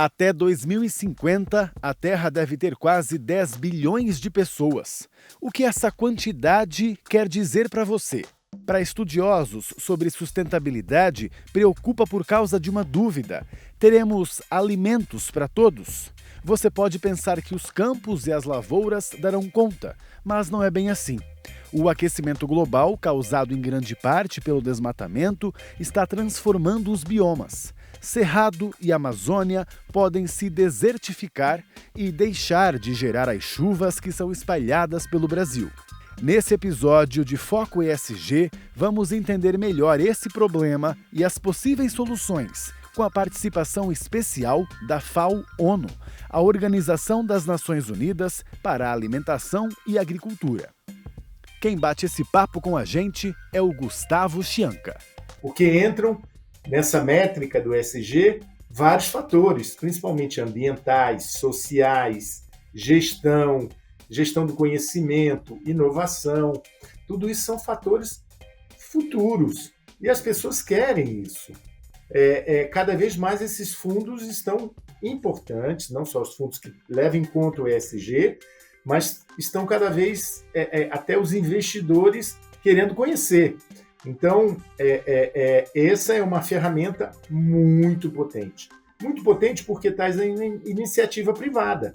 Até 2050, a Terra deve ter quase 10 bilhões de pessoas. O que essa quantidade quer dizer para você? Para estudiosos sobre sustentabilidade, preocupa por causa de uma dúvida: teremos alimentos para todos? Você pode pensar que os campos e as lavouras darão conta, mas não é bem assim. O aquecimento global, causado em grande parte pelo desmatamento, está transformando os biomas. Cerrado e Amazônia podem se desertificar e deixar de gerar as chuvas que são espalhadas pelo Brasil. Nesse episódio de Foco ESG, vamos entender melhor esse problema e as possíveis soluções, com a participação especial da FAO-ONU, a Organização das Nações Unidas para a Alimentação e Agricultura. Quem bate esse papo com a gente é o Gustavo Chianca. Porque entram nessa métrica do ESG vários fatores, principalmente ambientais, sociais, gestão do conhecimento, inovação. Tudo isso são fatores futuros e as pessoas querem isso. Cada vez mais esses fundos estão importantes, não só os fundos que levam em conta o ESG, mas estão cada vez até os investidores querendo conhecer. Então, essa é uma ferramenta muito potente. Muito potente porque traz a iniciativa privada.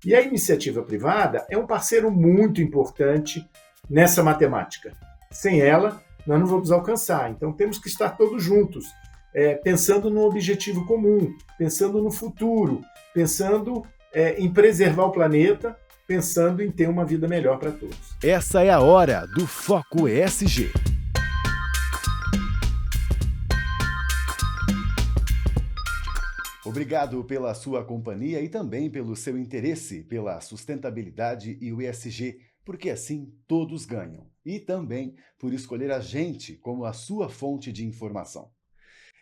E a iniciativa privada é um parceiro muito importante nessa matemática. Sem ela, nós não vamos alcançar. Então, temos que estar todos juntos, pensando no objetivo comum, pensando no futuro, pensando em preservar o planeta, pensando em ter uma vida melhor para todos. Essa é a hora do Foco ESG. Obrigado pela sua companhia e também pelo seu interesse pela sustentabilidade e o ESG, porque assim todos ganham. E também por escolher a gente como a sua fonte de informação.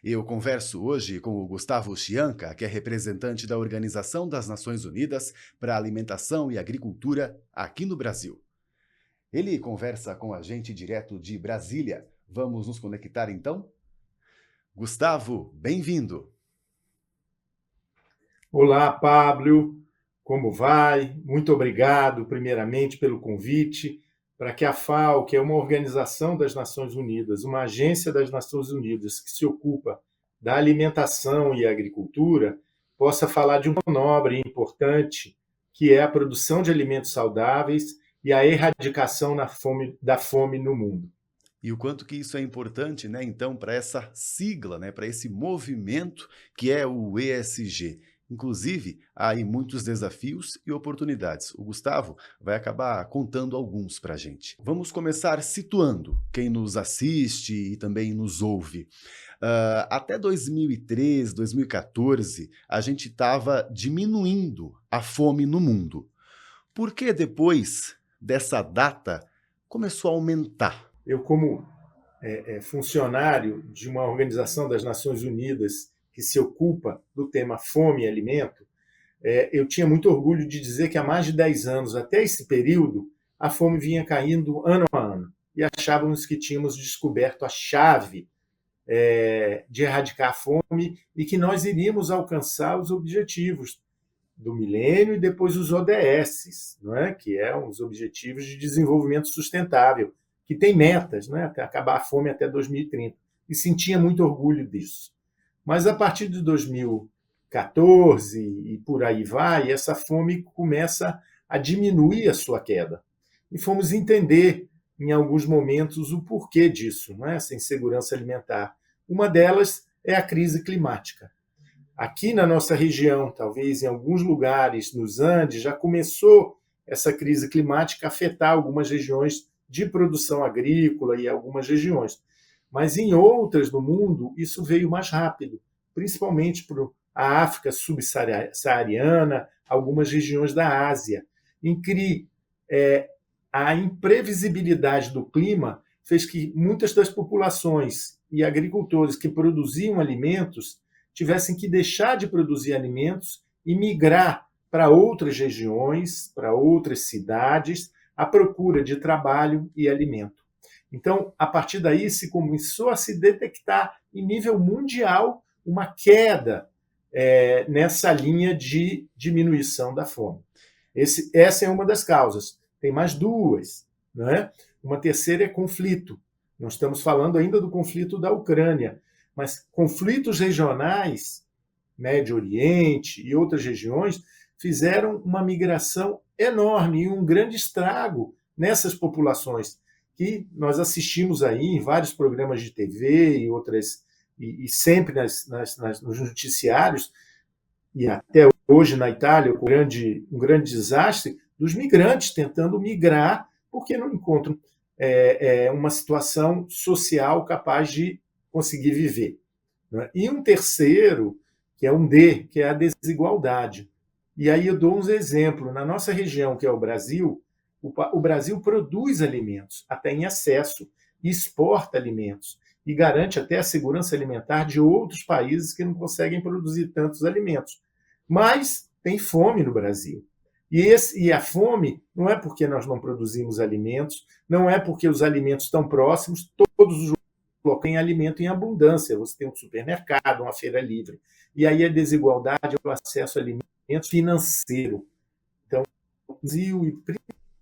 Eu converso hoje com o Gustavo Chianca, que é representante da Organização das Nações Unidas para a Alimentação e Agricultura aqui no Brasil. Ele conversa com a gente direto de Brasília. Vamos nos conectar então? Gustavo, bem-vindo! Olá, Pablo, como vai? Muito obrigado, primeiramente, pelo convite para que a FAO, que é uma organização das Nações Unidas, uma agência das Nações Unidas que se ocupa da alimentação e agricultura, possa falar de um nobre e importante, que é a produção de alimentos saudáveis e a erradicação da fome no mundo. E o quanto que isso é importante, né, então, para essa sigla, né, para esse movimento que é o ESG. Inclusive, há aí muitos desafios e oportunidades. O Gustavo vai acabar contando alguns para a gente. Vamos começar situando quem nos assiste e também nos ouve. Até 2013, 2014, a gente estava diminuindo a fome no mundo. Por que depois dessa data começou a aumentar? Eu, como funcionário de uma organização das Nações Unidas que se ocupa do tema fome e alimento, eu tinha muito orgulho de dizer que há mais de 10 anos, até esse período, a fome vinha caindo ano a ano. E achávamos que tínhamos descoberto a chave de erradicar a fome e que nós iríamos alcançar os objetivos do milênio e depois os ODS, não é? Que são os Objetivos de Desenvolvimento Sustentável, que tem metas, né? Até acabar a fome até 2030. E sentia muito orgulho disso. Mas a partir de 2014 e por aí vai, essa fome começa a diminuir a sua queda. E fomos entender, em alguns momentos, o porquê disso, né? Essa insegurança alimentar. Uma delas é a crise climática. Aqui na nossa região, talvez em alguns lugares nos Andes, já começou essa crise climática a afetar algumas regiões de produção agrícola e algumas regiões. Mas em outras do mundo, isso veio mais rápido, principalmente para a África subsaariana, algumas regiões da Ásia, em que a imprevisibilidade do clima fez que muitas das populações e agricultores que produziam alimentos tivessem que deixar de produzir alimentos e migrar para outras regiões, para outras cidades, à procura de trabalho e alimento. Então, a partir daí, se começou a se detectar, em nível mundial, uma queda nessa linha de diminuição da fome. Essa é uma das causas. Tem mais duas. Né? Uma terceira é conflito. Não estamos falando ainda do conflito da Ucrânia, mas conflitos regionais, Médio Oriente e outras regiões, fizeram uma migração enorme e um grande estrago nessas populações, que nós assistimos aí em vários programas de TV e outras, e sempre nos noticiários, e até hoje na Itália, um grande desastre dos migrantes tentando migrar porque não encontram uma situação social capaz de conseguir viver. Né? E um terceiro, que é um D, que é a desigualdade. E aí eu dou uns exemplos. Na nossa região, que é o Brasil produz alimentos, até em excesso, e exporta alimentos, e garante até a segurança alimentar de outros países que não conseguem produzir tantos alimentos. Mas tem fome no Brasil. E a fome não é porque nós não produzimos alimentos, não é porque os alimentos estão próximos, todos os locais têm alimento em abundância. Você tem um supermercado, uma feira livre. E aí a desigualdade é o acesso a alimentos financeiro. Então, no Brasil e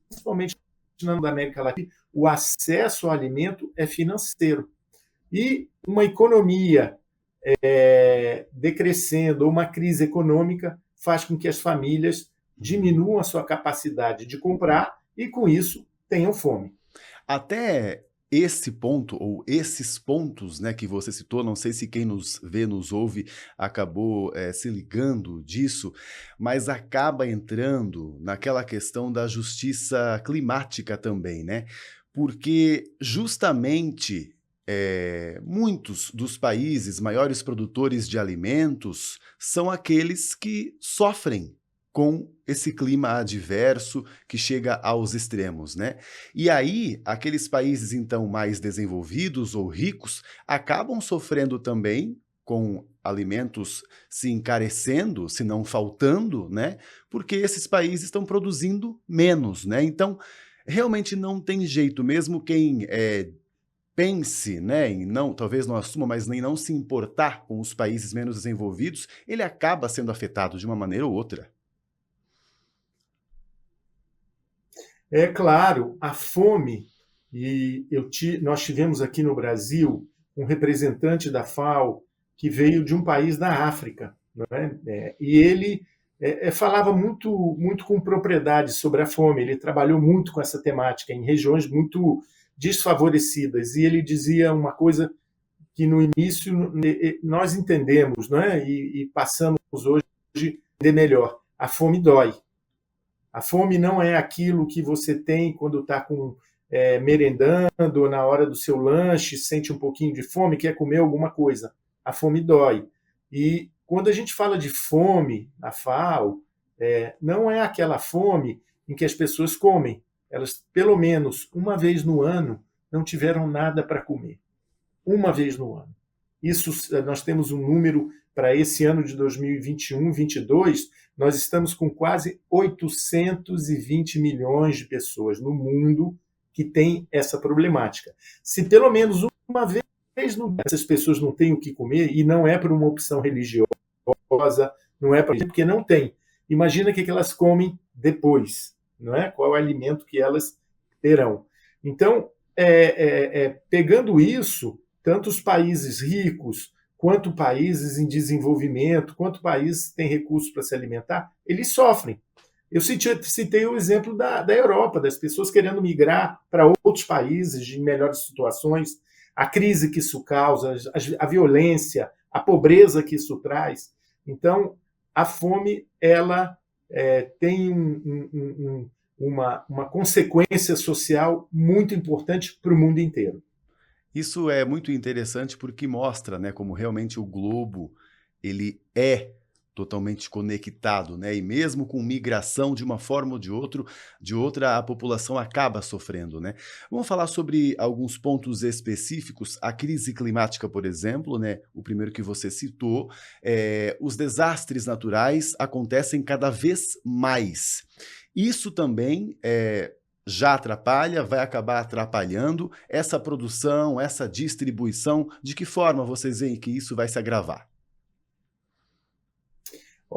principalmente na América Latina, o acesso ao alimento é financeiro. E uma economia decrescendo, ou uma crise econômica, faz com que as famílias diminuam a sua capacidade de comprar e, com isso, tenham fome. Até esse ponto, ou esses pontos, né, que você citou, não sei se quem nos vê, nos ouve, acabou se ligando disso, mas acaba entrando naquela questão da justiça climática também, né? Porque justamente muitos dos países maiores produtores de alimentos são aqueles que sofrem com esse clima adverso que chega aos extremos, né? E aí, aqueles países, então, mais desenvolvidos ou ricos, acabam sofrendo também com alimentos se encarecendo, se não faltando, né? Porque esses países estão produzindo menos, né? Então, realmente não tem jeito, mesmo quem pense, né, em não, talvez não assuma, mas nem não se importar com os países menos desenvolvidos, ele acaba sendo afetado de uma maneira ou outra. É claro, a fome, nós tivemos aqui no Brasil um representante da FAO que veio de um país da África, não é? E ele falava muito, muito com propriedade sobre a fome, ele trabalhou muito com essa temática em regiões muito desfavorecidas, e ele dizia uma coisa que no início nós entendemos, não é? E passamos hoje a entender melhor. A fome dói. A fome não é aquilo que você tem quando está merendando ou na hora do seu lanche, sente um pouquinho de fome, quer comer alguma coisa. A fome dói. E quando a gente fala de fome na FAO, não é aquela fome em que as pessoas comem. Elas, pelo menos uma vez no ano, não tiveram nada para comer. Uma vez no ano. Isso, nós temos um número para esse ano de 2021-22, nós estamos com quase 820 milhões de pessoas no mundo que têm essa problemática. Se pelo menos uma vez no ano essas pessoas não têm o que comer, e não é por uma opção religiosa, não é porque não tem. Imagina o que elas comem depois, não é? Qual é o alimento que elas terão. Então, pegando isso, tanto os países ricos, quanto países em desenvolvimento, quanto países que têm recursos para se alimentar, eles sofrem. Eu citei o exemplo da Europa, das pessoas querendo migrar para outros países de melhores situações, a crise que isso causa, a violência, a pobreza que isso traz. Então, a fome ela tem uma consequência social muito importante para o mundo inteiro. Isso é muito interessante porque mostra, né, como realmente o globo ele é totalmente conectado, né? E mesmo com migração de uma forma ou de outra, a população acaba sofrendo, né? Vamos falar sobre alguns pontos específicos. A crise climática, por exemplo, né? O primeiro que você citou, os desastres naturais acontecem cada vez mais. Isso também já atrapalha, vai acabar atrapalhando essa produção, essa distribuição. De que forma vocês veem que isso vai se agravar?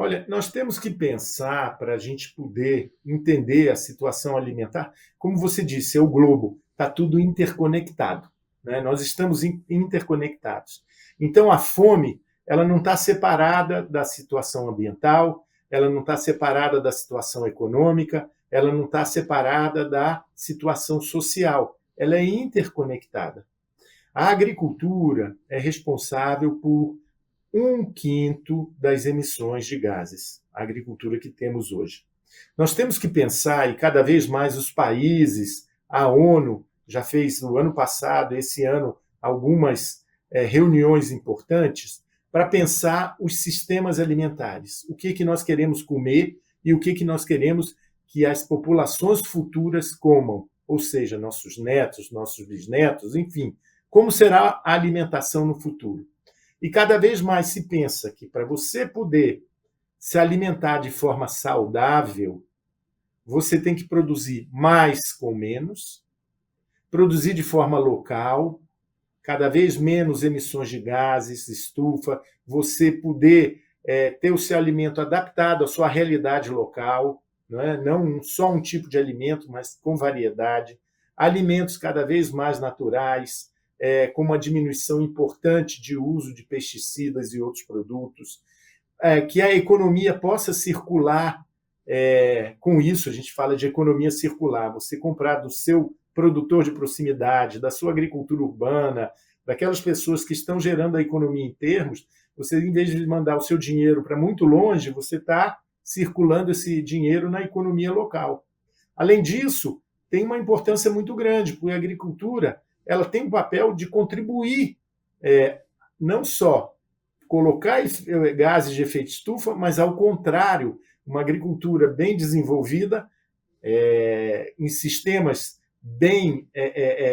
Olha, nós temos que pensar para a gente poder entender a situação alimentar. Como você disse, é o globo, está tudo interconectado. Né? Nós estamos interconectados. Então, a fome ela não está separada da situação ambiental, ela não está separada da situação econômica, ela não está separada da situação social. Ela é interconectada. A agricultura é responsável por um quinto das emissões de gases, a agricultura que temos hoje. Nós temos que pensar, e cada vez mais os países, a ONU já fez no ano passado, esse ano, algumas reuniões importantes para pensar os sistemas alimentares. O que nós queremos comer e o que nós queremos que as populações futuras comam, ou seja, nossos netos, nossos bisnetos, enfim, como será a alimentação no futuro. E cada vez mais se pensa que para você poder se alimentar de forma saudável, você tem que produzir mais com menos, produzir de forma local, cada vez menos emissões de gases, estufa, você poder ter o seu alimento adaptado à sua realidade local, não só um tipo de alimento, mas com variedade, alimentos cada vez mais naturais, com uma diminuição importante de uso de pesticidas e outros produtos, que a economia possa circular com isso. A gente fala de economia circular, você comprar do seu produtor de proximidade, da sua agricultura urbana, daquelas pessoas que estão gerando a economia em termos, você, em vez de mandar o seu dinheiro para muito longe, você está circulando esse dinheiro na economia local. Além disso, tem uma importância muito grande, porque a agricultura ela tem o papel de contribuir, não só colocar gases de efeito estufa, mas, ao contrário, uma agricultura bem desenvolvida, em sistemas bem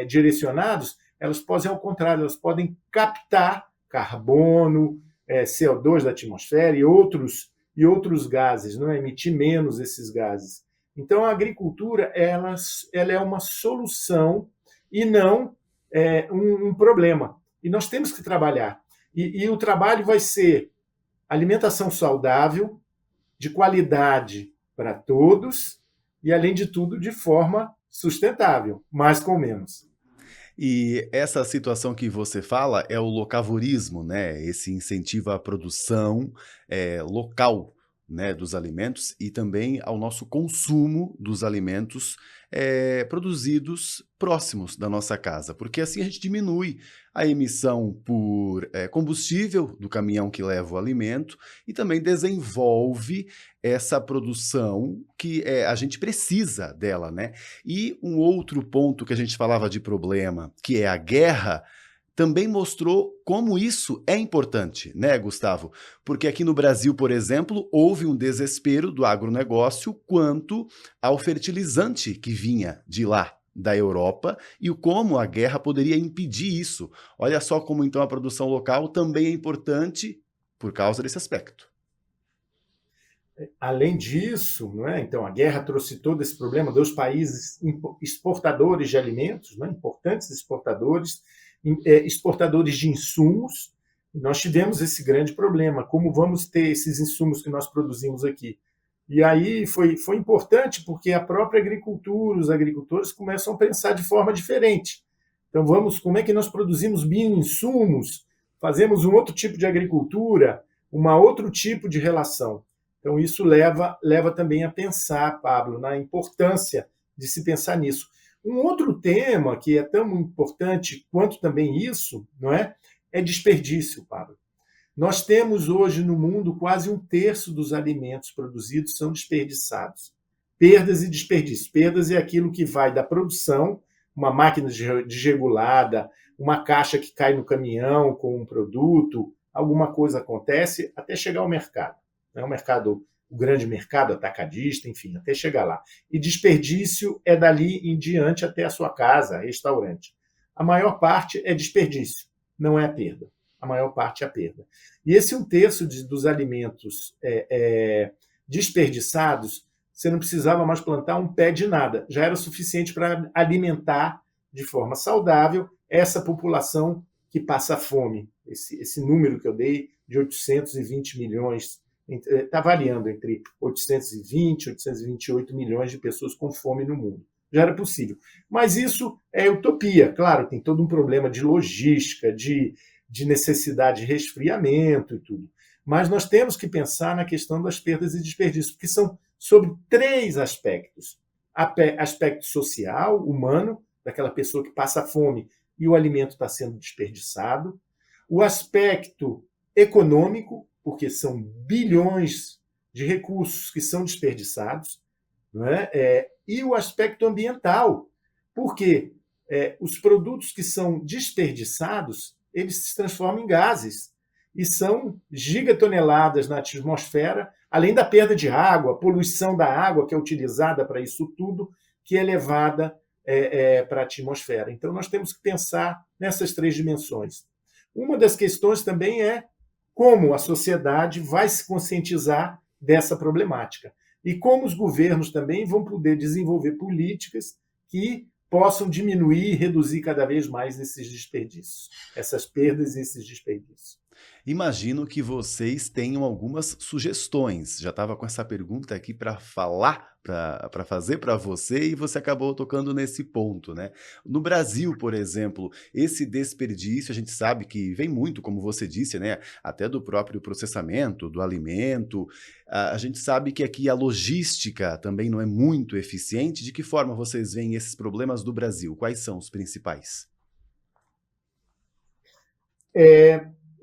direcionados, elas podem, ao contrário, elas podem captar carbono, CO2 da atmosfera e outros gases, não emitir menos esses gases. Então, a agricultura ela é uma solução e não um problema. E nós temos que trabalhar. E o trabalho vai ser alimentação saudável, de qualidade para todos e, além de tudo, de forma sustentável, mais com menos. E essa situação que você fala é o locavorismo, né? Esse incentivo à produção local, né, dos alimentos e também ao nosso consumo dos alimentos produzidos próximos da nossa casa, porque assim a gente diminui a emissão por combustível do caminhão que leva o alimento e também desenvolve essa produção que a gente precisa dela, né? E um outro ponto que a gente falava de problema, que é a guerra, também mostrou como isso é importante, né, Gustavo? Porque aqui no Brasil, por exemplo, houve um desespero do agronegócio quanto ao fertilizante que vinha de lá, da Europa, e como a guerra poderia impedir isso. Olha só como então a produção local também é importante por causa desse aspecto. Além disso, não é? Então, a guerra trouxe todo esse problema dos países exportadores de alimentos, não é? Importantes exportadores, exportadores de insumos. Nós tivemos esse grande problema, como vamos ter esses insumos que nós produzimos aqui? E aí foi importante porque a própria agricultura, os agricultores começam a pensar de forma diferente. Então, como é que nós produzimos bioinsumos, fazemos um outro tipo de agricultura, um outro tipo de relação. Então, isso leva também a pensar, Pablo, na importância de se pensar nisso. Um outro tema que é tão importante quanto também isso, não é desperdício, Pablo. Nós temos hoje no mundo quase um terço dos alimentos produzidos são desperdiçados. Perdas e desperdício. Perdas é aquilo que vai da produção, uma máquina desregulada, uma caixa que cai no caminhão com um produto, alguma coisa acontece até chegar ao mercado. O grande mercado atacadista, enfim, até chegar lá. E desperdício é dali em diante até a sua casa, restaurante. A maior parte é desperdício, não é a perda. A maior parte é a perda. E esse um terço dos alimentos desperdiçados, você não precisava mais plantar um pé de nada. Já era suficiente para alimentar de forma saudável essa população que passa fome. Esse número que eu dei de 820 milhões está variando entre 820 e 828 milhões de pessoas com fome no mundo. Já era possível. Mas isso é utopia. Claro, tem todo um problema de logística, de necessidade de resfriamento e tudo. Mas nós temos que pensar na questão das perdas e desperdícios, porque são sobre 3 aspectos. Aspecto social, humano, daquela pessoa que passa fome e o alimento está sendo desperdiçado. O aspecto econômico, porque são bilhões de recursos que são desperdiçados, não é? E o aspecto ambiental, porque os produtos que são desperdiçados, eles se transformam em gases e são gigatoneladas na atmosfera, além da perda de água, poluição da água que é utilizada para isso tudo, que é levada para a atmosfera. Então, nós temos que pensar nessas 3 dimensões. Uma das questões também é como a sociedade vai se conscientizar dessa problemática e como os governos também vão poder desenvolver políticas que possam diminuir e reduzir cada vez mais esses desperdícios, essas perdas e esses desperdícios. Imagino que vocês tenham algumas sugestões. Já estava com essa pergunta aqui para falar, para fazer para você, e você acabou tocando nesse ponto, né? No Brasil, por exemplo, esse desperdício, a gente sabe que vem muito, como você disse, né? Até do próprio processamento do alimento. A gente sabe que aqui a logística também não é muito eficiente. De que forma vocês veem esses problemas do Brasil? Quais são os principais?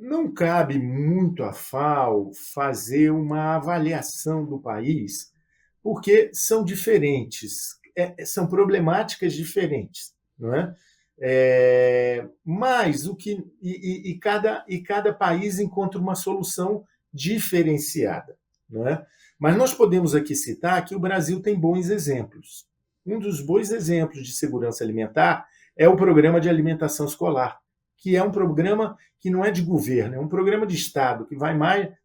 Não cabe muito à FAO fazer uma avaliação do país, porque são diferentes, são problemáticas diferentes, não é? Mas cada país encontra uma solução diferenciada, não é? Mas nós podemos aqui citar que o Brasil tem bons exemplos. Um dos bons exemplos de segurança alimentar é o Programa de Alimentação Escolar, que é um programa que não é de governo, é um programa de Estado, que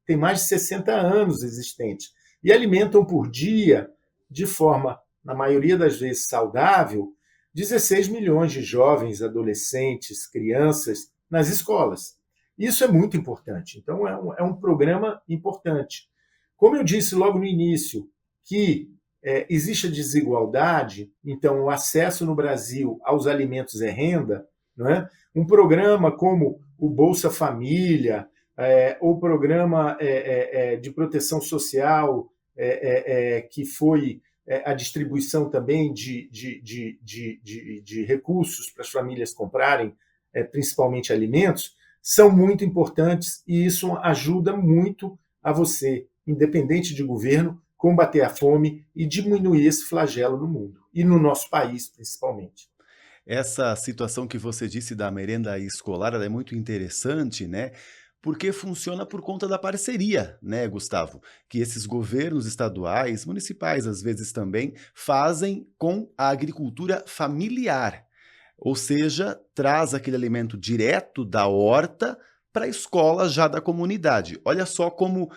tem mais de 60 anos existente. E alimentam por dia, de forma, na maioria das vezes, saudável, 16 milhões de jovens, adolescentes, crianças nas escolas. Isso é muito importante. Então, é um programa importante. Como eu disse logo no início, que existe a desigualdade, então o acesso no Brasil aos alimentos é renda, não é? Um programa como o Bolsa Família, o programa de proteção social, que foi a distribuição também de recursos para as famílias comprarem, principalmente alimentos, são muito importantes e isso ajuda muito a você, independente de governo, combater a fome e diminuir esse flagelo no mundo, e no nosso país, principalmente. Essa situação que você disse da merenda escolar, ela é muito interessante, né? Porque funciona por conta da parceria, né, Gustavo? Que esses governos estaduais, municipais, às vezes também, fazem com a agricultura familiar. Ou seja, traz aquele alimento direto da horta para a escola já da comunidade. Olha só como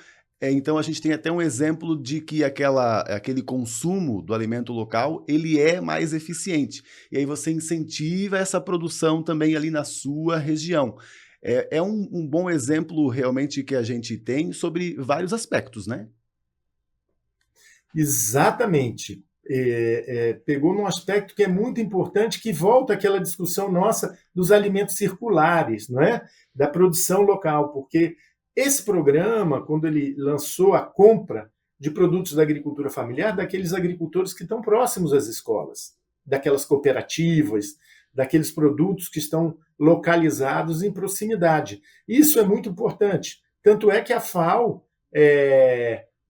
então a gente tem até um exemplo de que aquele consumo do alimento local, ele é mais eficiente. E aí você incentiva essa produção também ali na sua região. É um bom exemplo realmente que a gente tem sobre vários aspectos, né? Exatamente. Pegou num aspecto que é muito importante, que volta àquela discussão nossa dos alimentos circulares, não é? Da produção local, porque esse programa, quando ele lançou a compra de produtos da agricultura familiar, daqueles agricultores que estão próximos às escolas, daquelas cooperativas, daqueles produtos que estão localizados em proximidade. Isso é muito importante. Tanto é que a FAO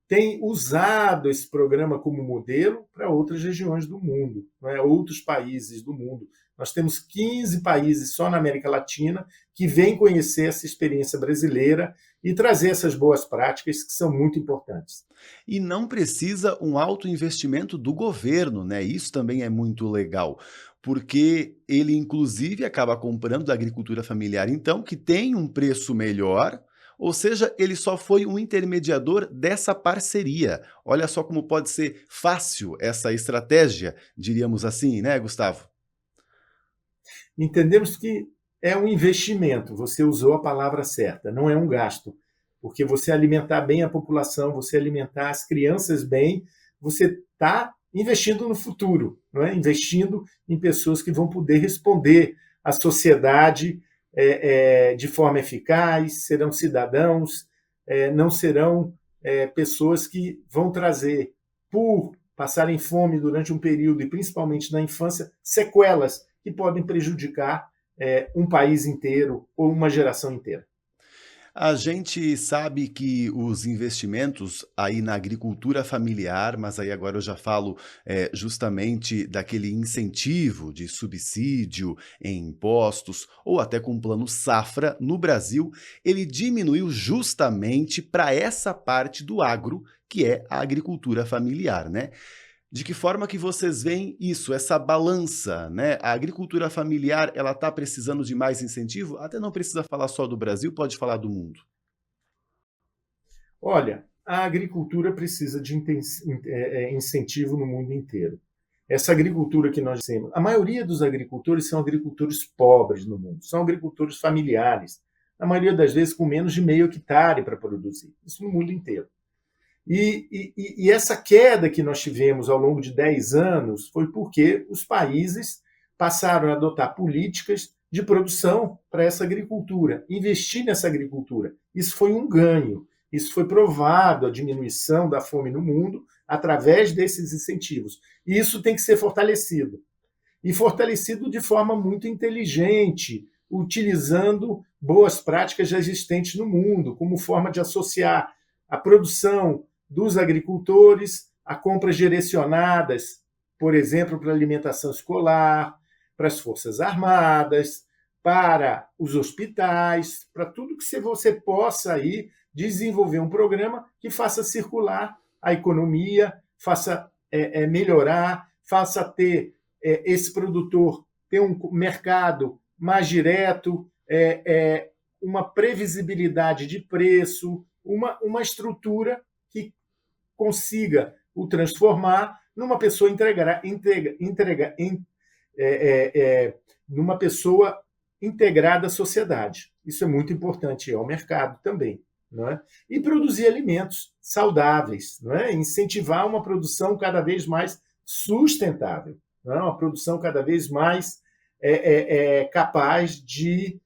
tem usado esse programa como modelo para outras regiões do mundo, né? Outros países do mundo. Nós temos 15 países só na América Latina que vêm conhecer essa experiência brasileira e trazer essas boas práticas que são muito importantes. E não precisa um alto investimento do governo, né? Isso também é muito legal, porque ele inclusive acaba comprando da agricultura familiar, então, que tem um preço melhor, ou seja, ele só foi um intermediador dessa parceria. Olha só como pode ser fácil essa estratégia, diríamos assim, né, Gustavo? Entendemos que é um investimento, você usou a palavra certa, não é um gasto. porque você alimentar bem a população, você alimentar as crianças bem, você está investindo no futuro, não é? Investindo em pessoas que vão poder responder à sociedade de forma eficaz, serão cidadãos, não serão pessoas que vão trazer, por passarem fome durante um período, e principalmente na infância, sequelas que podem prejudicar um país inteiro ou uma geração inteira. A gente sabe que os investimentos aí na agricultura familiar, mas aí agora eu já falo justamente daquele incentivo de subsídio em impostos ou até com o plano safra no Brasil, ele diminuiu justamente para essa parte do agro, que é a agricultura familiar, né? De que forma que vocês veem isso, essa balança, né? A agricultura familiar, ela está precisando de mais incentivo? Até não precisa falar só do Brasil, pode falar do mundo. Olha, a agricultura precisa de incentivo no mundo inteiro. Essa agricultura que nós temos, a maioria dos agricultores são agricultores pobres no mundo, são agricultores familiares, na maioria das vezes com menos de meio hectare para produzir, isso no mundo inteiro. E essa queda que nós tivemos ao longo de 10 anos foi porque os países passaram a adotar políticas de produção para essa agricultura, investir nessa agricultura. Isso foi um ganho, isso foi provado, a diminuição da fome no mundo, através desses incentivos. E isso tem que ser fortalecido. E fortalecido de forma muito inteligente, utilizando boas práticas já existentes no mundo, como forma de associar a produção dos agricultores a compras direcionadas, por exemplo, para a alimentação escolar, para as Forças Armadas, para os hospitais, para tudo que você possa aí desenvolver um programa que faça circular a economia, faça melhorar, faça ter esse produtor ter um mercado mais direto, uma previsibilidade de preço, uma estrutura que consiga o transformar numa pessoa numa pessoa integrada à sociedade. Isso é muito importante ao mercado também. Não é? E produzir alimentos saudáveis, não é? Incentivar uma produção cada vez mais sustentável, não é? Uma produção cada vez mais capaz de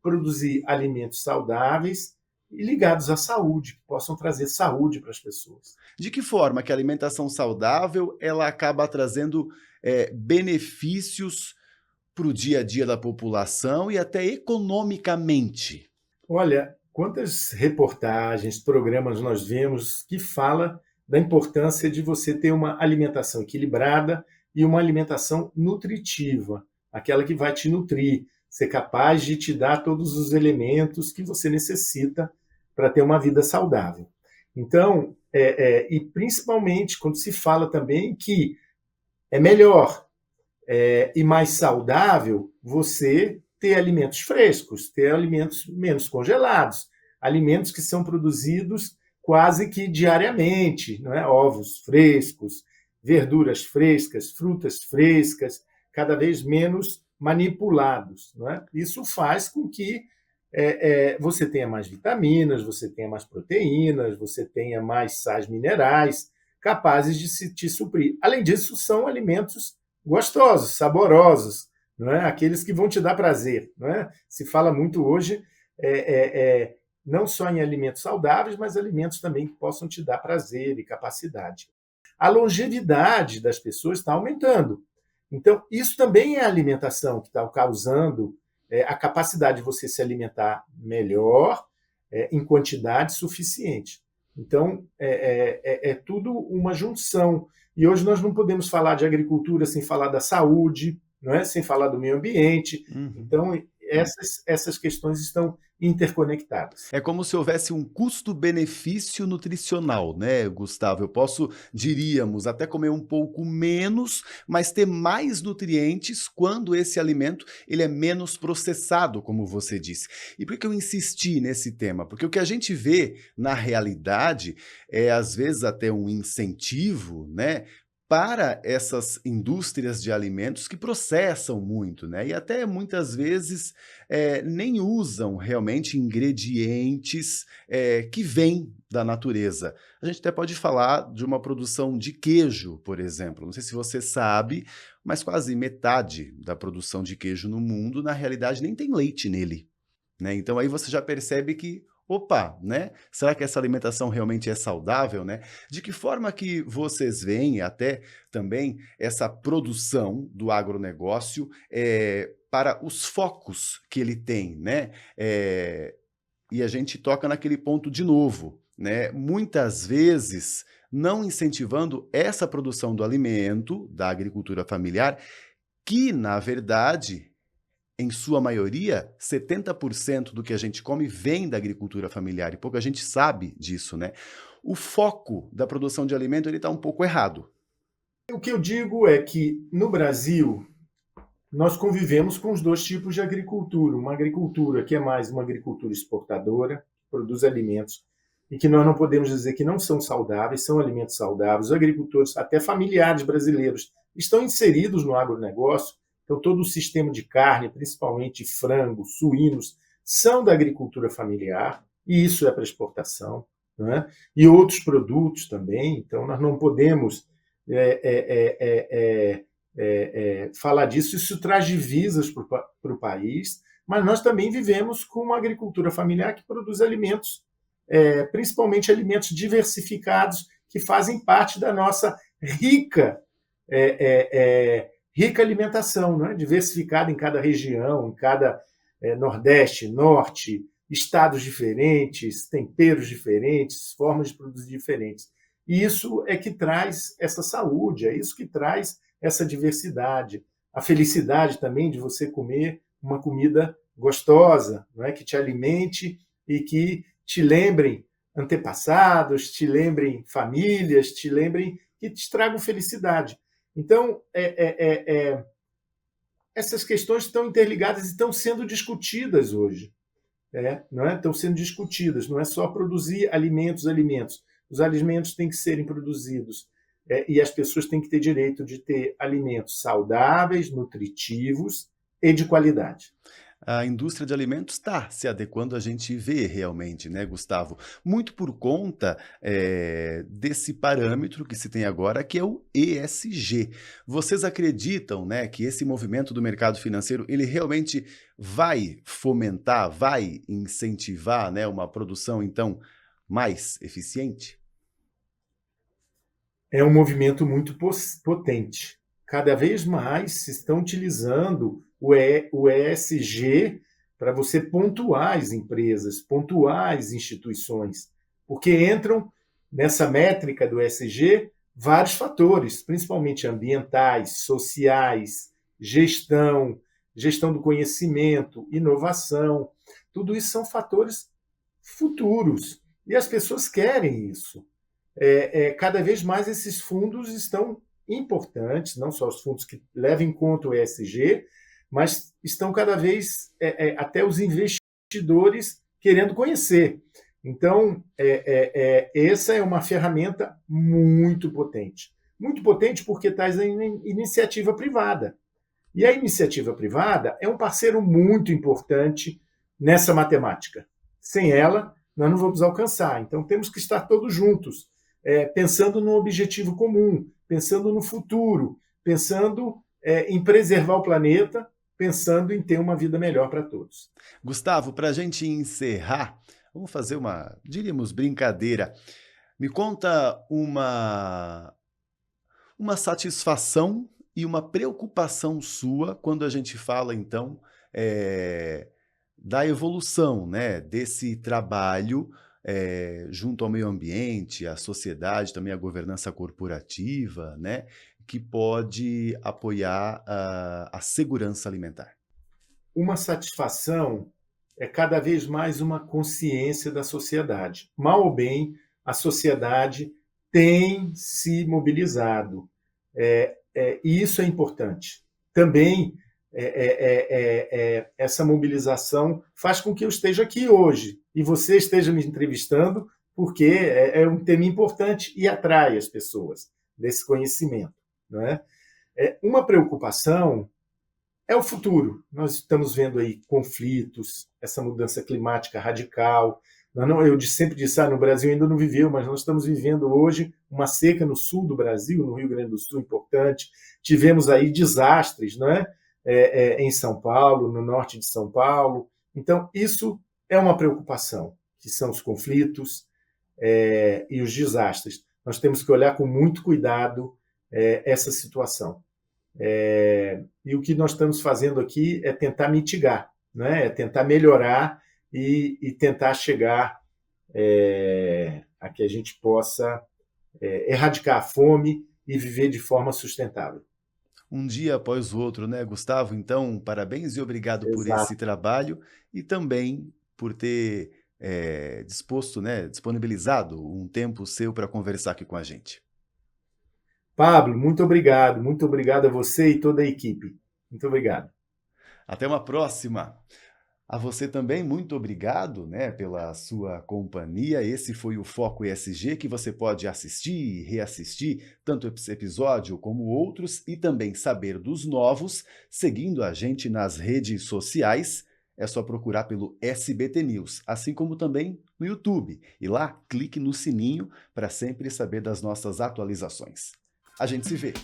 produzir alimentos saudáveis e ligados à saúde, que possam trazer saúde para as pessoas. De que forma que a alimentação saudável ela acaba trazendo benefícios para o dia a dia da população e até economicamente? Olha, quantas reportagens, programas nós vemos que fala da importância de você ter uma alimentação equilibrada e uma alimentação nutritiva, aquela que vai te nutrir, ser capaz de te dar todos os elementos que você necessita para ter uma vida saudável. Então, e principalmente quando se fala também que é melhor e mais saudável você ter alimentos frescos, ter alimentos menos congelados, alimentos que são produzidos quase que diariamente, não é? Ovos frescos, verduras frescas, frutas frescas, cada vez menos manipulados. Não é? Isso faz com que você tenha mais vitaminas, você tenha mais proteínas, você tenha mais sais minerais capazes de te suprir. Além disso, são alimentos gostosos, saborosos, não é? Aqueles que vão te dar prazer. Não é? Se fala muito hoje não só em alimentos saudáveis, mas alimentos também que possam te dar prazer e capacidade. A longevidade das pessoas está aumentando. Então, isso também é a alimentação que está causando a capacidade de você se alimentar melhor, em quantidade suficiente. Então, é tudo uma junção. E hoje nós não podemos falar de agricultura sem falar da saúde, não é? Sem falar do meio ambiente. Uhum. Então, essas questões estão interconectadas. É como se houvesse um custo-benefício nutricional, né, Gustavo? Eu posso, diríamos, até comer um pouco menos, mas ter mais nutrientes quando esse alimento ele é menos processado, como você disse. E por que eu insisti nesse tema? Porque o que a gente vê na realidade é, às vezes, até um incentivo, né, para essas indústrias de alimentos que processam muito, né, e até muitas vezes, nem usam realmente ingredientes, que vêm da natureza. A gente até pode falar de uma produção de queijo, por exemplo, não sei se você sabe, mas quase metade da produção de queijo no mundo, na realidade, nem tem leite nele, né, então aí você já percebe que, opa, né, será que essa alimentação realmente é saudável, né? De que forma que vocês veem até também essa produção do agronegócio, para os focos que ele tem, né? E a gente toca naquele ponto de novo, né, muitas vezes não incentivando essa produção do alimento, da agricultura familiar, que na verdade em sua maioria, 70% do que a gente come vem da agricultura familiar e pouca gente sabe disso, né. O foco da produção de alimento ele está um pouco errado. O que eu digo é que, no Brasil, nós convivemos com os dois tipos de agricultura. Uma agricultura que é mais uma agricultura exportadora, que produz alimentos, e que nós não podemos dizer que não são saudáveis, são alimentos saudáveis. Os agricultores, até familiares brasileiros, estão inseridos no agronegócio, então todo o sistema de carne, principalmente frango, suínos, são da agricultura familiar, e isso é para exportação, não é? E outros produtos também, então nós não podemos falar disso, isso traz divisas para o país, mas nós também vivemos com uma agricultura familiar que produz alimentos, principalmente alimentos diversificados, que fazem parte da nossa rica alimentação, não é? Diversificada em cada região, em cada Nordeste, Norte, estados diferentes, temperos diferentes, formas de produzir diferentes. E isso é que traz essa saúde, é isso que traz essa diversidade, a felicidade também de você comer uma comida gostosa, não é? Que te alimente e que te lembrem antepassados, te lembrem famílias, te lembrem que te tragam felicidade. Então, essas questões estão interligadas e estão sendo discutidas hoje. Não é? Estão sendo discutidas, não é só produzir alimentos. Os alimentos têm que serem produzidos e as pessoas têm que ter direito de ter alimentos saudáveis, nutritivos e de qualidade. A indústria de alimentos está se adequando, a gente vê realmente, né, Gustavo? Muito por conta, desse parâmetro que se tem agora, que é o ESG. Vocês acreditam, né, que esse movimento do mercado financeiro, ele realmente vai fomentar, vai incentivar, né, uma produção, então, mais eficiente? É um movimento muito potente. Cada vez mais se estão utilizando o ESG para você pontuar as empresas, pontuar as instituições, porque entram nessa métrica do ESG vários fatores, principalmente ambientais, sociais, gestão do conhecimento, inovação. Tudo isso são fatores futuros e as pessoas querem isso. Cada vez mais esses fundos estão importantes, não só os fundos que levam em conta o ESG, mas estão cada vez até os investidores querendo conhecer. Então, essa é uma ferramenta muito potente. Muito potente porque traz a iniciativa privada. E a iniciativa privada é um parceiro muito importante nessa matemática. Sem ela, nós não vamos alcançar. Então, temos que estar todos juntos, pensando no objetivo comum, pensando no futuro, pensando em preservar o planeta, pensando em ter uma vida melhor para todos. Gustavo, para a gente encerrar, vamos fazer uma, diríamos, brincadeira. Me conta uma satisfação e uma preocupação sua quando a gente fala, então, da evolução, né, desse trabalho junto ao meio ambiente, à sociedade, também à governança corporativa, né, que pode apoiar a segurança alimentar. Uma satisfação é cada vez mais uma consciência da sociedade. Mal ou bem, a sociedade tem se mobilizado. E isso é importante. Também essa mobilização faz com que eu esteja aqui hoje e você esteja me entrevistando, porque é um tema importante e atrai as pessoas desse conhecimento. não é? Uma preocupação é o futuro. Nós estamos vendo aí conflitos, essa mudança climática radical. Eu sempre disse, no Brasil ainda não viveu, mas nós estamos vivendo hoje uma seca no sul do Brasil, no Rio Grande do Sul, importante. Tivemos aí desastres, não é? Em São Paulo, no norte de São Paulo. Então, isso é uma preocupação, que são os conflitos e os desastres. Nós temos que olhar com muito cuidado essa situação. E o que nós estamos fazendo aqui é tentar mitigar, né? É tentar melhorar e tentar chegar a que a gente possa erradicar a fome e viver de forma sustentável. Um dia após o outro, né, Gustavo? Então, parabéns e obrigado por esse Exato. trabalho e também por ter disposto, né, disponibilizado um tempo seu para conversar aqui com a gente. Pablo, muito obrigado a você e toda a equipe. Muito obrigado. Até uma próxima! A você também, muito obrigado, né, pela sua companhia. Esse foi o Foco ESG, que você pode assistir e reassistir, tanto esse episódio como outros, e também saber dos novos, seguindo a gente nas redes sociais. É só procurar pelo SBT News, assim como também no YouTube. E lá, clique no sininho para sempre saber das nossas atualizações. A gente se vê!